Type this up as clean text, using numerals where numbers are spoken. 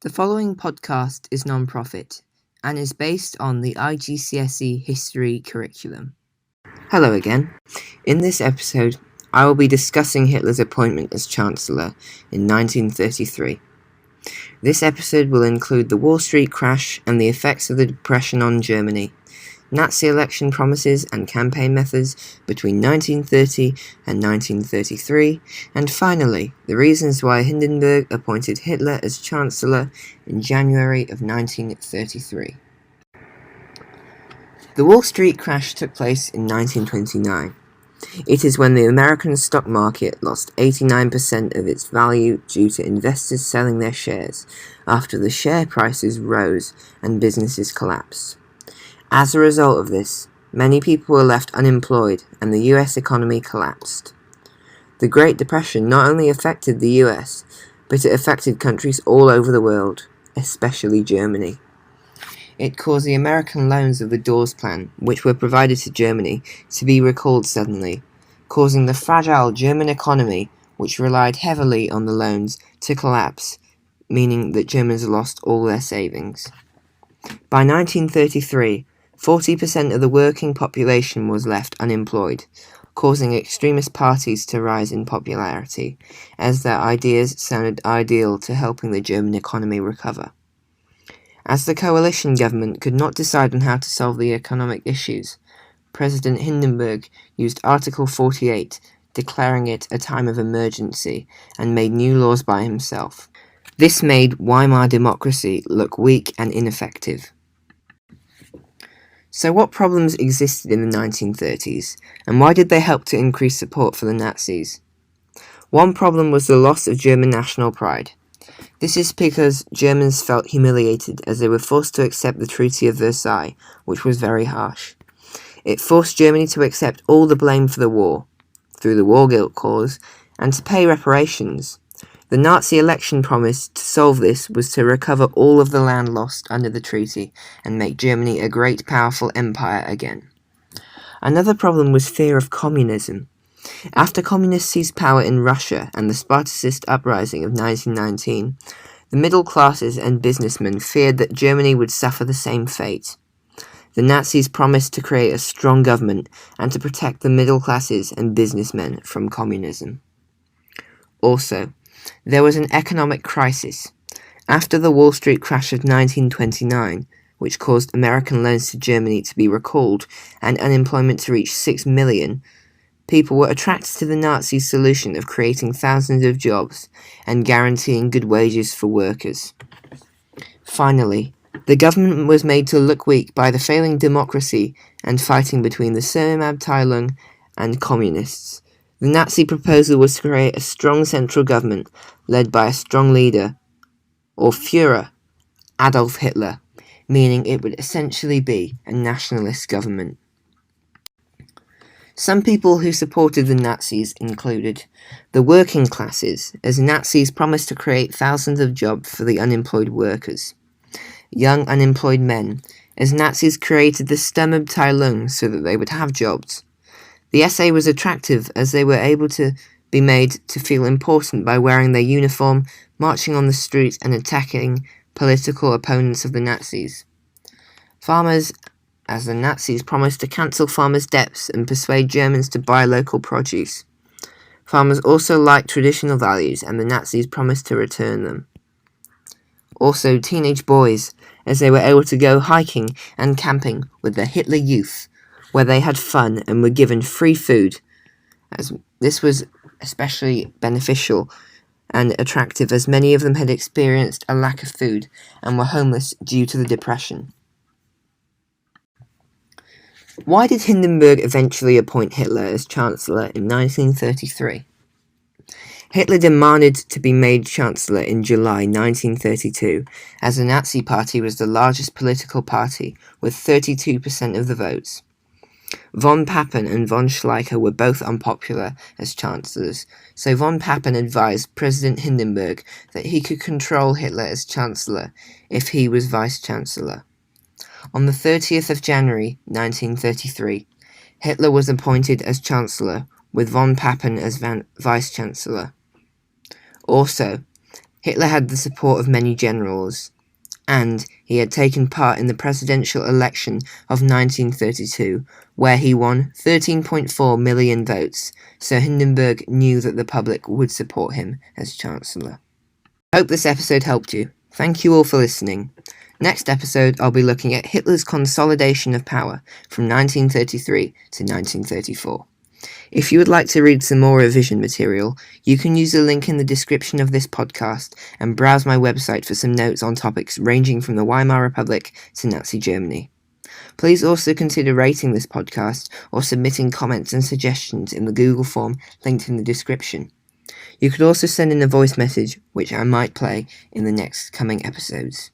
The following podcast is non-profit and is based on the IGCSE history curriculum. Hello again. In this episode, I will be discussing Hitler's appointment as Chancellor in 1933. This episode will include the Wall Street crash and the effects of the Depression on Germany, Nazi election promises and campaign methods between 1930 and 1933, and finally, the reasons why Hindenburg appointed Hitler as Chancellor in January of 1933. The Wall Street crash took place in 1929. It is when the American stock market lost 89% of its value due to investors selling their shares after the share prices rose and businesses collapsed. As a result of this, many people were left unemployed and the US economy collapsed. The Great Depression not only affected the US, but it affected countries all over the world, especially Germany. It caused the American loans of the Dawes Plan, which were provided to Germany, to be recalled suddenly, causing the fragile German economy, which relied heavily on the loans, to collapse, meaning that Germans lost all their savings. By 1933, 40% of the working population was left unemployed, causing extremist parties to rise in popularity, as their ideas sounded ideal to helping the German economy recover. As the coalition government could not decide on how to solve the economic issues, President Hindenburg used Article 48, declaring it a time of emergency, and made new laws by himself. This made Weimar democracy look weak and ineffective. So what problems existed in the 1930s, and why did they help to increase support for the Nazis? One problem was the loss of German national pride. This is because Germans felt humiliated as they were forced to accept the Treaty of Versailles, which was very harsh. It forced Germany to accept all the blame for the war, through the war guilt clause, and to pay reparations. The Nazi election promise to solve this was to recover all of the land lost under the treaty and make Germany a great powerful empire again. Another problem was fear of communism. After communists seized power in Russia and the Spartacist uprising of 1919, the middle classes and businessmen feared that Germany would suffer the same fate. The Nazis promised to create a strong government and to protect the middle classes and businessmen from communism. Also, there was an economic crisis. After the Wall Street crash of 1929, which caused American loans to Germany to be recalled and unemployment to reach 6 million, people were attracted to the Nazis' solution of creating thousands of jobs and guaranteeing good wages for workers. Finally, the government was made to look weak by the failing democracy and fighting between the Sturmabteilung and communists. The Nazi proposal was to create a strong central government led by a strong leader, or Führer, Adolf Hitler, meaning it would essentially be a nationalist government. Some people who supported the Nazis included the working classes, as Nazis promised to create thousands of jobs for the unemployed workers. Young unemployed men, as Nazis created the Sturmabteilung so that they would have jobs. The SA was attractive as they were able to be made to feel important by wearing their uniform, marching on the street and attacking political opponents of the Nazis. Farmers, as the Nazis promised to cancel farmers' debts and persuade Germans to buy local produce. Farmers also liked traditional values and the Nazis promised to return them. Also teenage boys, as they were able to go hiking and camping with the Hitler Youth, where they had fun and were given free food, as this was especially beneficial and attractive as many of them had experienced a lack of food and were homeless due to the Depression. Why did Hindenburg eventually appoint Hitler as Chancellor in 1933? Hitler demanded to be made Chancellor in July 1932, as the Nazi Party was the largest political party, with 32% of the votes. Von Papen and von Schleicher were both unpopular as chancellors, so von Papen advised President Hindenburg that he could control Hitler as chancellor if he was vice-chancellor. On the 30th of January 1933, Hitler was appointed as chancellor, with von Papen as vice-chancellor. Also, Hitler had the support of many generals, and he had taken part in the presidential election of 1932, where he won 13.4 million votes, so Hindenburg knew that the public would support him as Chancellor. I hope this episode helped you. Thank you all for listening. Next episode, I'll be looking at Hitler's consolidation of power from 1933 to 1934. If you would like to read some more revision material, you can use the link in the description of this podcast and browse my website for some notes on topics ranging from the Weimar Republic to Nazi Germany. Please also consider rating this podcast or submitting comments and suggestions in the Google form linked in the description. You could also send in a voice message, which I might play in the next coming episodes.